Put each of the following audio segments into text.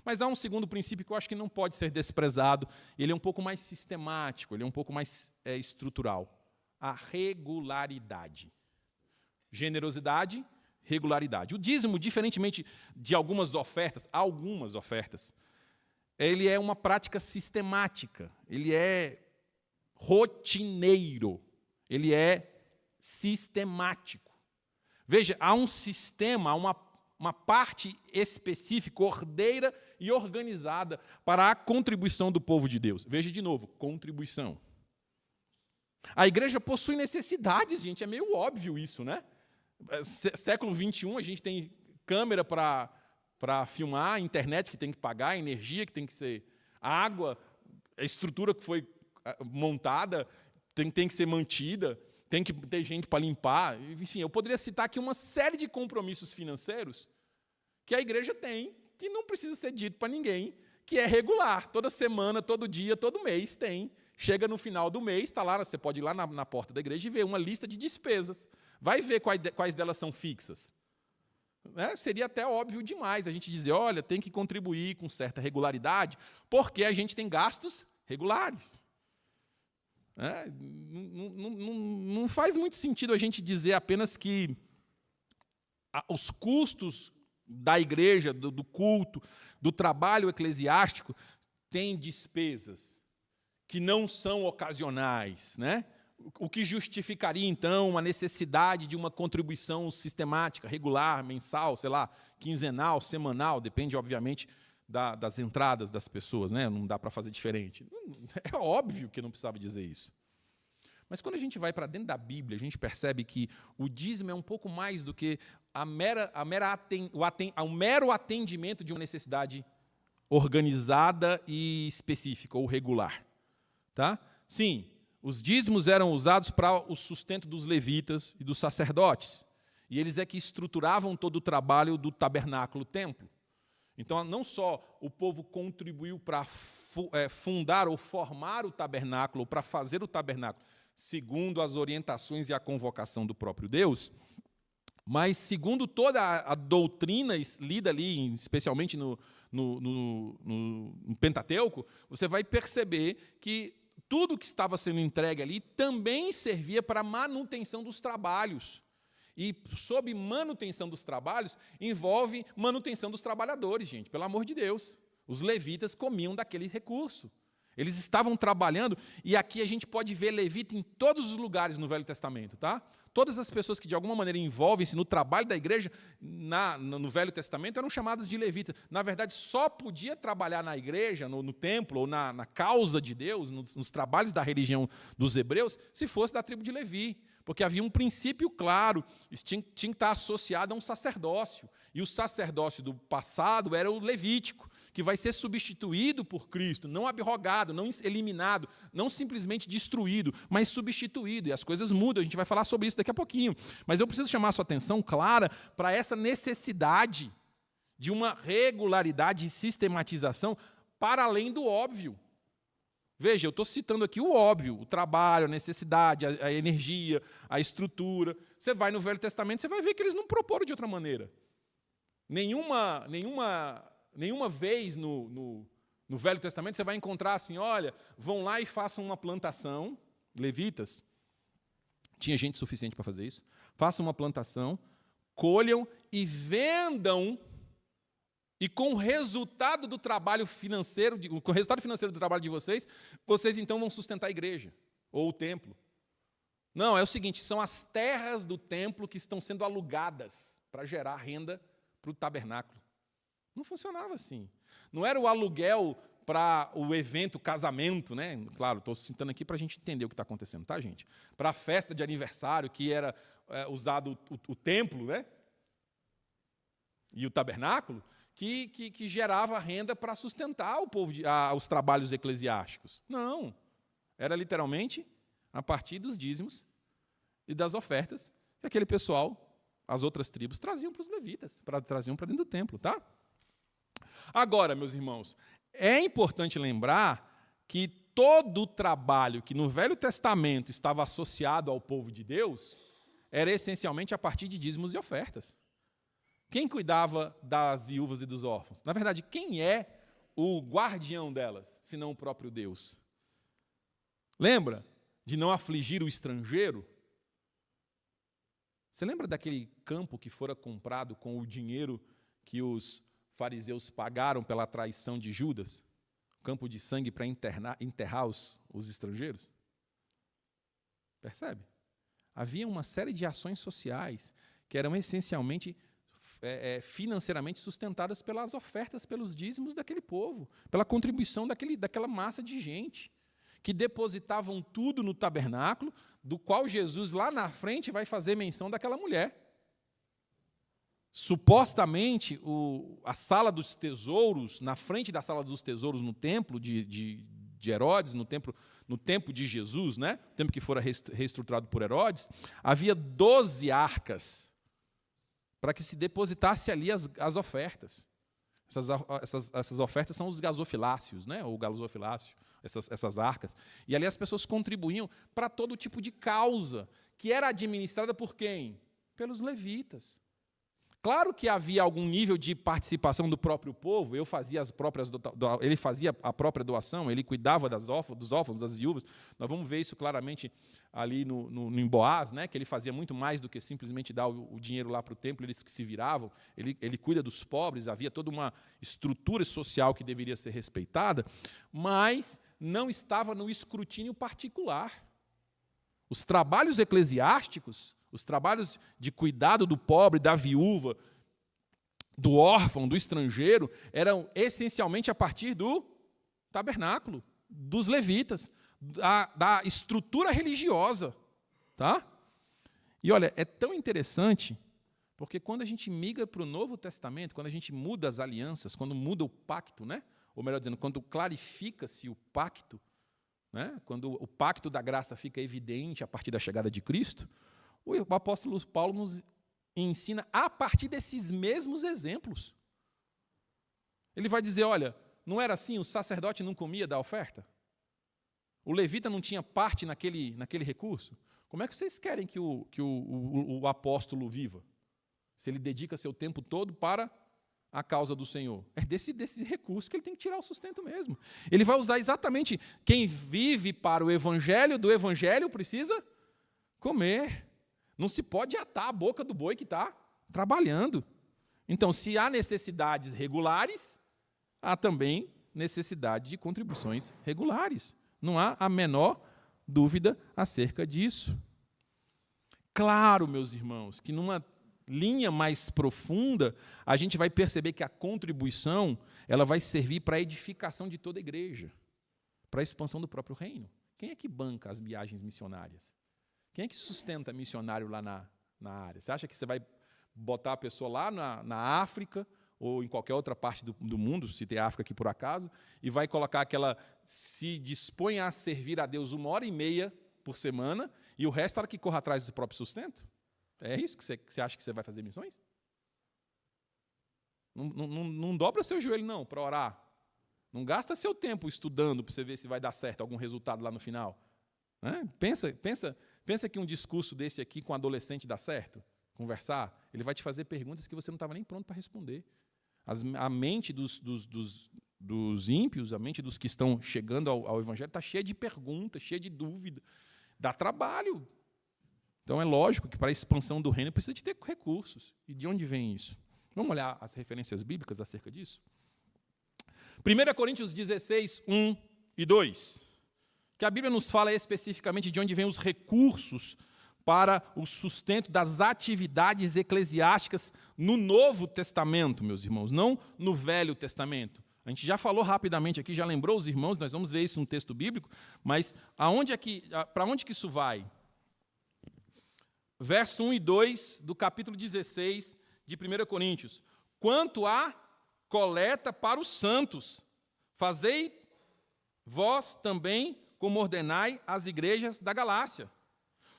Mas há um segundo princípio que eu acho que não pode ser desprezado, ele é um pouco mais sistemático, ele é um pouco mais estrutural. A regularidade. Generosidade, regularidade. O dízimo, diferentemente de algumas ofertas, ele é uma prática sistemática, ele é rotineiro, ele é sistemático. Veja, há um sistema, há uma parte específica, ordeira e organizada para a contribuição do povo de Deus. Veja de novo, contribuição. A igreja possui necessidades, gente, é meio óbvio isso, né? Século XXI, a gente tem câmera para filmar, internet que tem que pagar, energia que tem que ser, água, a estrutura que foi montada tem que ser mantida, tem que ter gente para limpar. Enfim, eu poderia citar aqui uma série de compromissos financeiros que a igreja tem, que não precisa ser dito para ninguém, que é regular. Toda semana, todo dia, todo mês tem. Chega no final do mês, está lá, você pode ir lá na porta da igreja e ver uma lista de despesas. Vai ver quais delas são fixas. Seria até óbvio demais a gente dizer, olha, tem que contribuir com certa regularidade, porque a gente tem gastos regulares. Não faz muito sentido a gente dizer apenas que os custos da igreja, do culto, do trabalho eclesiástico, têm despesas que não são ocasionais, né? O que justificaria, então, uma necessidade de uma contribuição sistemática, regular, mensal, sei lá, quinzenal, semanal, depende, obviamente, das entradas das pessoas, né? Não dá para fazer diferente. É óbvio que não precisava dizer isso. Mas quando a gente vai para dentro da Bíblia, a gente percebe que o dízimo é um pouco mais do que o mero atendimento de uma necessidade organizada e específica, ou regular. Tá? Sim, os dízimos eram usados para o sustento dos levitas e dos sacerdotes. E eles é que estruturavam todo o trabalho do tabernáculo, templo. Então, não só o povo contribuiu para fundar ou formar o tabernáculo, ou para fazer o tabernáculo, segundo as orientações e a convocação do próprio Deus, mas segundo toda a doutrina lida ali, especialmente no Pentateuco, você vai perceber que tudo que estava sendo entregue ali também servia para a manutenção dos trabalhos. E sob manutenção dos trabalhos, envolve manutenção dos trabalhadores, gente, pelo amor de Deus. Os levitas comiam daquele recurso. Eles estavam trabalhando, e aqui a gente pode ver levita em todos os lugares no Velho Testamento. Tá? Todas as pessoas que de alguma maneira envolvem-se no trabalho da igreja no Velho Testamento eram chamadas de levitas. Na verdade, só podia trabalhar na igreja, no templo, ou na causa de Deus, nos trabalhos da religião dos hebreus, se fosse da tribo de Levi. Porque havia um princípio claro, isso tinha que estar associado a um sacerdócio. E o sacerdócio do passado era o levítico, que vai ser substituído por Cristo, não abrogado, não eliminado, não simplesmente destruído, mas substituído. E as coisas mudam, a gente vai falar sobre isso daqui a pouquinho. Mas eu preciso chamar a sua atenção clara para essa necessidade de uma regularidade e sistematização para além do óbvio. Veja, eu estou citando aqui o óbvio, o trabalho, a necessidade, a energia, a estrutura. Você vai no Velho Testamento, você vai ver que eles não proporam de outra maneira. Nenhuma vez no Velho Testamento você vai encontrar assim, olha, vão lá e façam uma plantação, levitas, tinha gente suficiente para fazer isso, façam uma plantação, colham e vendam. E com o resultado do trabalho financeiro, com o resultado financeiro do trabalho de vocês então vão sustentar a igreja, ou o templo. Não, é o seguinte, são as terras do templo que estão sendo alugadas para gerar renda para o tabernáculo. Não funcionava assim. Não era o aluguel para o evento casamento, né? Claro, estou citando aqui para a gente entender o que está acontecendo, tá, gente? Para a festa de aniversário, que era usado o templo, né? E o tabernáculo, que gerava renda para sustentar o povo, os trabalhos eclesiásticos. Não. Era literalmente a partir dos dízimos e das ofertas que aquele pessoal, as outras tribos, traziam para os levitas, traziam para dentro do templo. Tá? Agora, meus irmãos, é importante lembrar que todo o trabalho que no Velho Testamento estava associado ao povo de Deus era essencialmente a partir de dízimos e ofertas. Quem cuidava das viúvas e dos órfãos? Na verdade, quem é o guardião delas, senão o próprio Deus? Lembra de não afligir o estrangeiro? Você lembra daquele campo que fora comprado com o dinheiro que os fariseus pagaram pela traição de Judas? Campo de sangue para enterrar os estrangeiros? Percebe? Havia uma série de ações sociais que eram essencialmente financeiramente sustentadas pelas ofertas, pelos dízimos daquele povo, pela contribuição daquela massa de gente, que depositavam tudo no tabernáculo, do qual Jesus, lá na frente, vai fazer menção daquela mulher. Supostamente, a sala dos tesouros, na frente da sala dos tesouros no templo de Herodes, no tempo de Jesus, né? O tempo que fora reestruturado por Herodes, havia 12 arcas para que se depositasse ali as ofertas. Essas ofertas são os gasofiláceos, né? Ou gasofilácio, essas arcas. E ali as pessoas contribuíam para todo tipo de causa, que era administrada por quem? Pelos levitas. Claro que havia algum nível de participação do próprio povo, ele fazia a própria doação, ele cuidava dos órfãos, das viúvas. Nós vamos ver isso claramente ali em Boaz, né, que ele fazia muito mais do que simplesmente dar o dinheiro lá para o templo, eles que se viravam, ele cuida dos pobres, havia toda uma estrutura social que deveria ser respeitada, mas não estava no escrutínio particular. Os trabalhos eclesiásticos, os trabalhos de cuidado do pobre, da viúva, do órfão, do estrangeiro, eram essencialmente a partir do tabernáculo, dos levitas, da estrutura religiosa. Tá? E olha, é tão interessante, porque quando a gente migra para o Novo Testamento, quando a gente muda as alianças, quando muda o pacto, né? Ou melhor dizendo, quando clarifica-se o pacto, né? Quando o pacto da graça fica evidente a partir da chegada de Cristo, o apóstolo Paulo nos ensina a partir desses mesmos exemplos. Ele vai dizer, olha, não era assim, o sacerdote não comia da oferta? O levita não tinha parte naquele recurso? Como é que vocês querem que o apóstolo viva? Se ele dedica seu tempo todo para a causa do Senhor. É desse recurso que ele tem que tirar o sustento mesmo. Ele vai usar exatamente, quem vive para o evangelho, do evangelho precisa comer. Não se pode atar a boca do boi que está trabalhando. Então, se há necessidades regulares, há também necessidade de contribuições regulares. Não há a menor dúvida acerca disso. Claro, meus irmãos, que numa linha mais profunda, a gente vai perceber que a contribuição ela vai servir para a edificação de toda a igreja, para a expansão do próprio reino. Quem é que banca as viagens missionárias? Quem é que sustenta missionário lá na área? Você acha que você vai botar a pessoa lá na África ou em qualquer outra parte do mundo, se tem África aqui por acaso, e vai colocar aquela, se dispõe a servir a Deus 1h30 por semana, e o resto ela que corra atrás do próprio sustento? É isso que você acha que você vai fazer missões? Não dobra seu joelho, não, para orar. Não gasta seu tempo estudando para você ver se vai dar certo algum resultado lá no final. Né? Pensa que um discurso desse aqui com um adolescente dá certo? Conversar? Ele vai te fazer perguntas que você não estava nem pronto para responder. A mente dos ímpios, a mente dos que estão chegando ao Evangelho está cheia de perguntas, cheia de dúvida. Dá trabalho. Então é lógico que para a expansão do reino precisa de ter recursos. E de onde vem isso? Vamos olhar as referências bíblicas acerca disso? 1 Coríntios 16, 1 e 2. Que a Bíblia nos fala especificamente de onde vêm os recursos para o sustento das atividades eclesiásticas no Novo Testamento, meus irmãos, não no Velho Testamento. A gente já falou rapidamente aqui, já lembrou os irmãos, nós vamos ver isso no texto bíblico, mas para onde que isso vai? Verso 1 e 2 do capítulo 16 de 1 Coríntios. Quanto à coleta para os santos, fazei vós também como ordenai as igrejas da Galácia.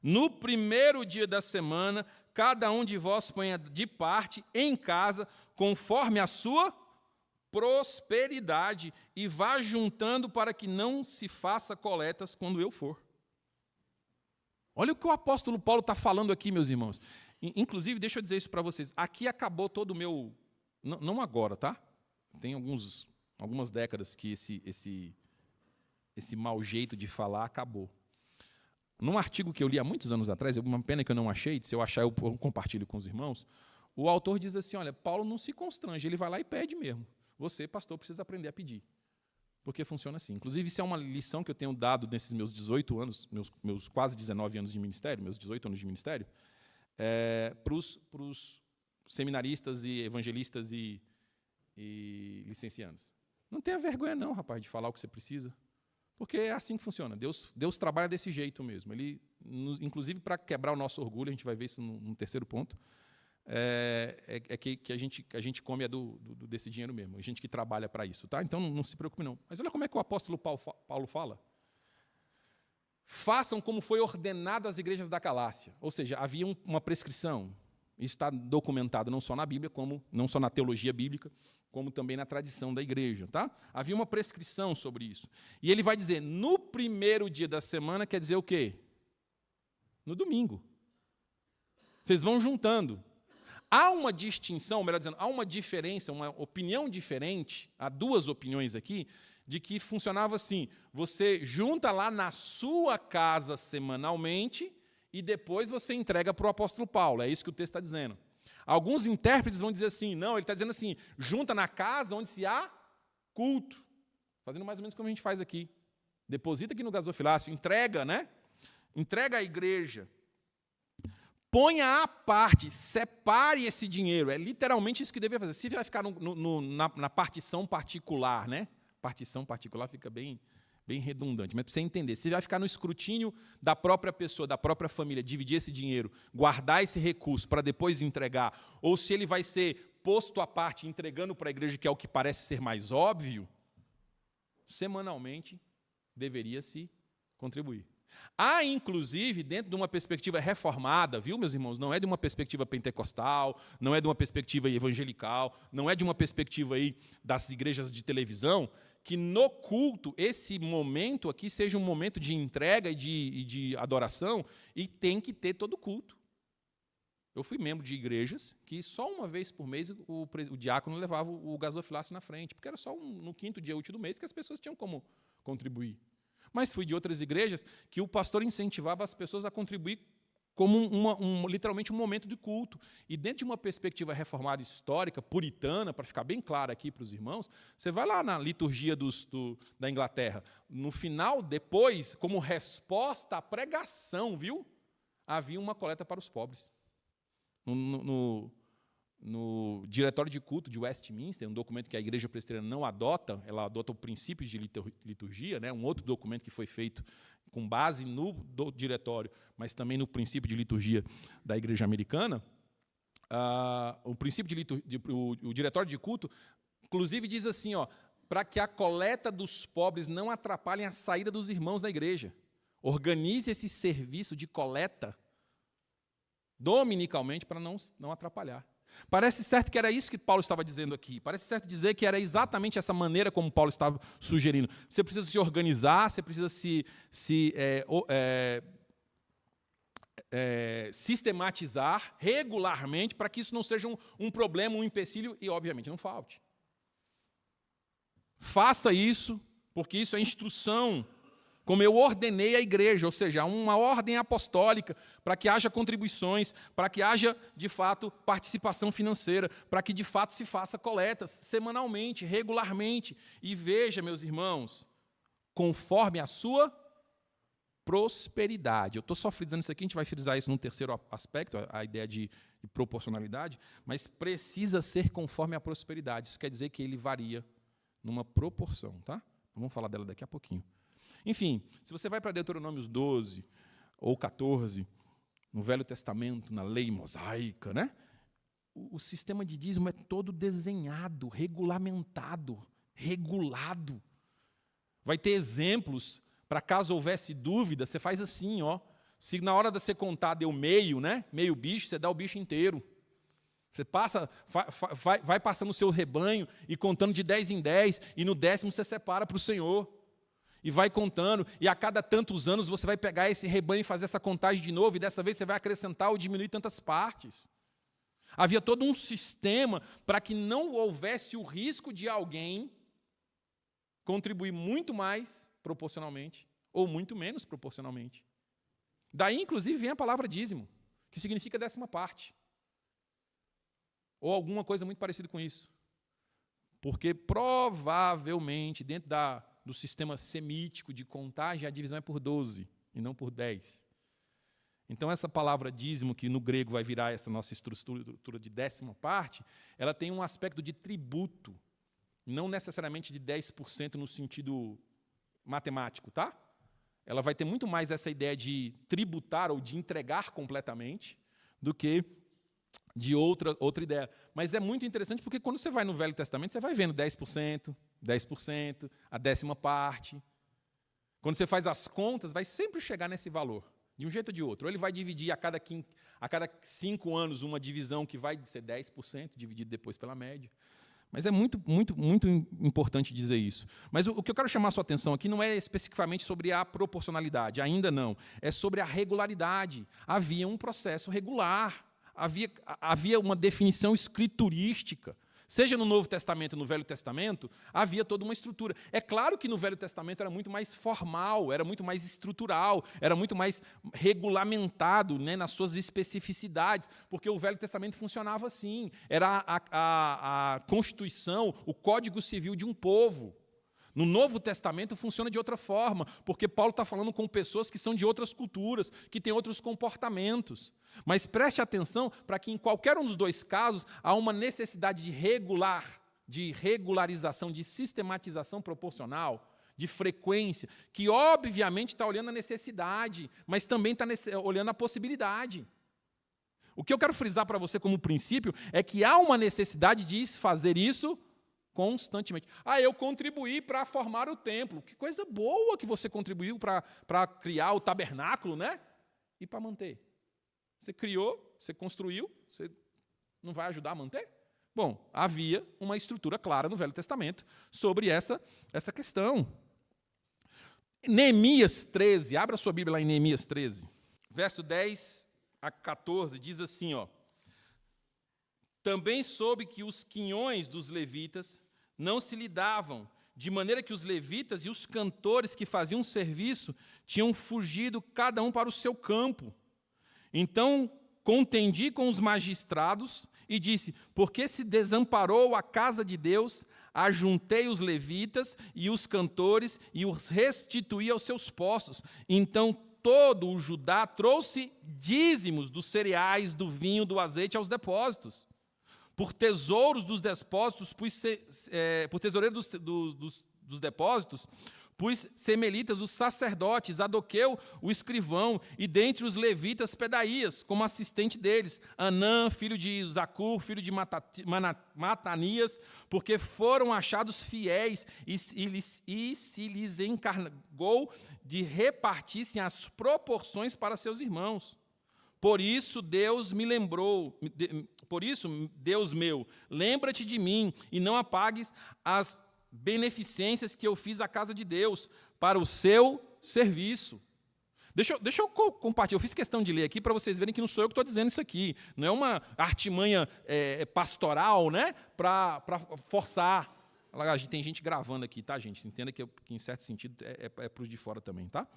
No primeiro dia da semana, cada um de vós ponha de parte em casa, conforme a sua prosperidade, e vá juntando para que não se faça coletas quando eu for. Olha o que o apóstolo Paulo está falando aqui, meus irmãos. Inclusive, deixa eu dizer isso para vocês. Aqui acabou todo o meu... Não agora, tá? Tem algumas décadas que esse mau jeito de falar acabou. Num artigo que eu li há muitos anos atrás, uma pena que eu não achei, se eu achar eu compartilho com os irmãos, o autor diz assim, olha, Paulo não se constrange, ele vai lá e pede mesmo. Você, pastor, precisa aprender a pedir. Porque funciona assim. Inclusive, isso é uma lição que eu tenho dado nesses meus 18 anos, meus quase 19 anos de ministério, meus 18 anos de ministério, para os seminaristas e evangelistas e licencianos. Não tenha vergonha não, rapaz, de falar o que você precisa. Porque é assim que funciona. Deus trabalha desse jeito mesmo. Ele, inclusive, para quebrar o nosso orgulho, a gente vai ver isso no terceiro ponto, que a gente come desse dinheiro mesmo. A gente que trabalha para isso. Tá? Então, não se preocupe, não. Mas olha como é que o apóstolo Paulo fala. Façam como foi ordenado às igrejas da Galácia. Ou seja, havia uma prescrição. Isso está documentado não só na Bíblia, não só na teologia bíblica, como também na tradição da igreja. Tá? Havia uma prescrição sobre isso. E ele vai dizer, no primeiro dia da semana, quer dizer o quê? No domingo. Vocês vão juntando. Há uma distinção, melhor dizendo, há uma diferença, uma opinião diferente, há duas opiniões aqui, de que funcionava assim, você junta lá na sua casa semanalmente e depois você entrega para o apóstolo Paulo, é isso que o texto está dizendo. Alguns intérpretes vão dizer assim, não, ele está dizendo assim, junta na casa onde se há culto, fazendo mais ou menos como a gente faz aqui, deposita aqui no gasofilácio, entrega, né? Entrega à igreja, ponha à parte, separe esse dinheiro, é literalmente isso que deveria fazer, se vai ficar na partição particular, né? Partição particular fica bem redundante, mas para você entender, se vai ficar no escrutínio da própria pessoa, da própria família, dividir esse dinheiro, guardar esse recurso para depois entregar, ou se ele vai ser posto à parte, entregando para a igreja, que é o que parece ser mais óbvio, semanalmente deveria-se contribuir. Há, inclusive, dentro de uma perspectiva reformada, viu, meus irmãos? Não é de uma perspectiva pentecostal, não é de uma perspectiva evangelical, não é de uma perspectiva aí das igrejas de televisão, que no culto, esse momento aqui seja um momento de entrega e de adoração, e tem que ter todo culto. Eu fui membro de igrejas que só uma vez por mês o diácono levava o gasofilácio na frente, porque era só no quinto dia útil do mês que as pessoas tinham como contribuir. Mas fui de outras igrejas que o pastor incentivava as pessoas a contribuir como literalmente um momento de culto. E dentro de uma perspectiva reformada histórica, puritana, para ficar bem claro aqui para os irmãos, você vai lá na liturgia da Inglaterra, no final, depois, como resposta à pregação, viu? Havia uma coleta para os pobres. No Diretório de Culto de Westminster, um documento que a Igreja Presbiteriana não adota, ela adota o princípio de liturgia, né, um outro documento que foi feito com base no Diretório, mas também no princípio de liturgia da Igreja Americana. O Diretório de Culto, inclusive, diz assim, para que a coleta dos pobres não atrapalhe a saída dos irmãos da igreja. Organize esse serviço de coleta dominicalmente para não atrapalhar. Parece certo que era isso que Paulo estava dizendo aqui. Parece certo dizer que era exatamente essa maneira como Paulo estava sugerindo. Você precisa se organizar, você precisa sistematizar regularmente para que isso não seja um problema, um empecilho e, obviamente, não falte. Faça isso, porque isso é instrução, como eu ordenei à igreja, ou seja, uma ordem apostólica para que haja contribuições, para que haja, de fato, participação financeira, para que, de fato, se faça coletas semanalmente, regularmente. E veja, meus irmãos, conforme a sua prosperidade. Eu estou só frisando isso aqui, a gente vai frisar isso num terceiro aspecto, a ideia de proporcionalidade, mas precisa ser conforme a prosperidade. Isso quer dizer que ele varia numa proporção, tá? Vamos falar dela daqui a pouquinho. Enfim, se você vai para Deuteronômios 12 ou 14, no Velho Testamento, na lei mosaica, né? O sistema de dízimo é todo desenhado, regulamentado, regulado. Vai ter exemplos, para caso houvesse dúvida, você faz assim, se na hora de você contar deu meio, né? Meio bicho, você dá o bicho inteiro. Você vai passando o seu rebanho e contando de 10 em 10, e no 10º você separa para o Senhor. e vai contando, e a cada tantos anos você vai pegar esse rebanho e fazer essa contagem de novo, e dessa vez você vai acrescentar ou diminuir tantas partes. Havia todo um sistema para que não houvesse o risco de alguém contribuir muito mais proporcionalmente ou muito menos proporcionalmente. Daí, inclusive, vem a palavra dízimo, que significa 10ª parte. Ou alguma coisa muito parecida com isso. Porque, provavelmente, dentro do sistema semítico de contagem, a divisão é por 12 e não por 10. Então, essa palavra dízimo, que no grego vai virar essa nossa estrutura de 10ª parte, ela tem um aspecto de tributo, não necessariamente de 10% no sentido matemático, tá? Ela vai ter muito mais essa ideia de tributar ou de entregar completamente do que de outra ideia. Mas é muito interessante porque quando você vai no Velho Testamento, você vai vendo 10%, 10%, a 10ª parte. Quando você faz as contas, vai sempre chegar nesse valor, de um jeito ou de outro. Ou ele vai dividir a cada 5 anos uma divisão que vai ser 10%, dividido depois pela média. Mas é muito, muito, muito importante dizer isso. Mas o que eu quero chamar a sua atenção aqui não é especificamente sobre a proporcionalidade, ainda não. É sobre a regularidade. Havia um processo regular. Havia uma definição escriturística. Seja no Novo Testamento ou no Velho Testamento, havia toda uma estrutura. É claro que no Velho Testamento era muito mais formal, era muito mais estrutural, era muito mais regulamentado, né, nas suas especificidades, porque o Velho Testamento funcionava assim. Era a Constituição, o Código Civil de um povo. No Novo Testamento funciona de outra forma, porque Paulo está falando com pessoas que são de outras culturas, que têm outros comportamentos. Mas preste atenção para que em qualquer um dos dois casos há uma necessidade de regularização, de sistematização proporcional, de frequência, que obviamente está olhando a necessidade, mas também está olhando a possibilidade. O que eu quero frisar para você como princípio é que há uma necessidade de fazer isso constantemente. Eu contribuí para formar o templo. Que coisa boa que você contribuiu para criar o tabernáculo, né? E para manter. Você criou, você construiu, você não vai ajudar a manter? Bom, havia uma estrutura clara no Velho Testamento sobre essa questão. Neemias 13, abra sua Bíblia lá em Neemias 13, verso 10 a 14, diz assim, também soube que os quinhões dos levitas não se lidavam, de maneira que os levitas e os cantores que faziam serviço tinham fugido cada um para o seu campo. Então contendi com os magistrados e disse, porque se desamparou a casa de Deus, ajuntei os levitas e os cantores e os restituí aos seus postos. Então todo o Judá trouxe dízimos dos cereais, do vinho, do azeite aos depósitos. Por tesouros dos depósitos, por tesoureiro dos depósitos, pus semelitas os sacerdotes, Adoqueu o escrivão, e dentre os levitas Pedaías, como assistente deles, Anã, filho de Zacur, filho de Matanias, porque foram achados fiéis, e se lhes encargou de repartissem as proporções para seus irmãos. Por isso, Deus meu, lembra-te de mim e não apagues as beneficências que eu fiz à casa de Deus para o seu serviço. Deixa eu compartilhar, eu fiz questão de ler aqui para vocês verem que não sou eu que estou dizendo isso aqui. Não é uma artimanha pastoral, né, para forçar. Tem gente gravando aqui, tá, gente? Entenda que em certo sentido é para os de fora também, tá?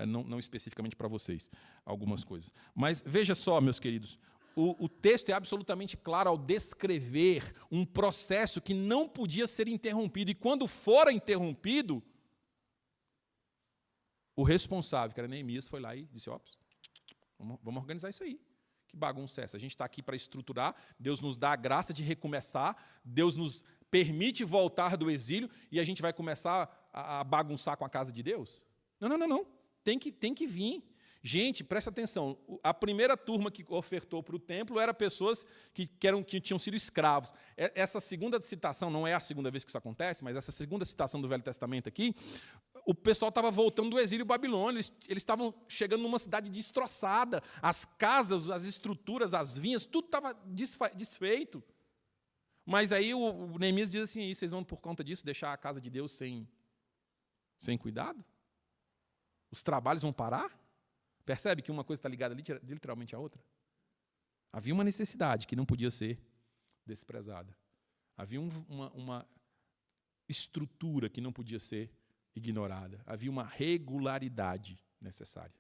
Não especificamente para vocês, algumas coisas. Mas veja só, meus queridos, o texto é absolutamente claro ao descrever um processo que não podia ser interrompido. E quando fora interrompido, o responsável, que era Neemias, foi lá e disse, vamos organizar isso aí. Que bagunça é essa? A gente está aqui para estruturar, Deus nos dá a graça de recomeçar, Deus nos permite voltar do exílio e a gente vai começar a bagunçar com a casa de Deus? Não. Tem que vir. Gente, presta atenção, a primeira turma que ofertou para o templo eram pessoas que tinham sido escravos. Essa segunda citação, não é a segunda vez que isso acontece, mas essa segunda citação do Velho Testamento aqui, o pessoal estava voltando do exílio babilônico, eles estavam chegando numa cidade destroçada, as casas, as estruturas, as vinhas, tudo estava desfeito. Mas aí o Neemias diz assim, vocês vão por conta disso deixar a casa de Deus sem sem cuidado? Os trabalhos vão parar? Percebe que uma coisa está ligada literalmente à outra? Havia uma necessidade que não podia ser desprezada. Havia uma estrutura que não podia ser ignorada. Havia uma regularidade necessária.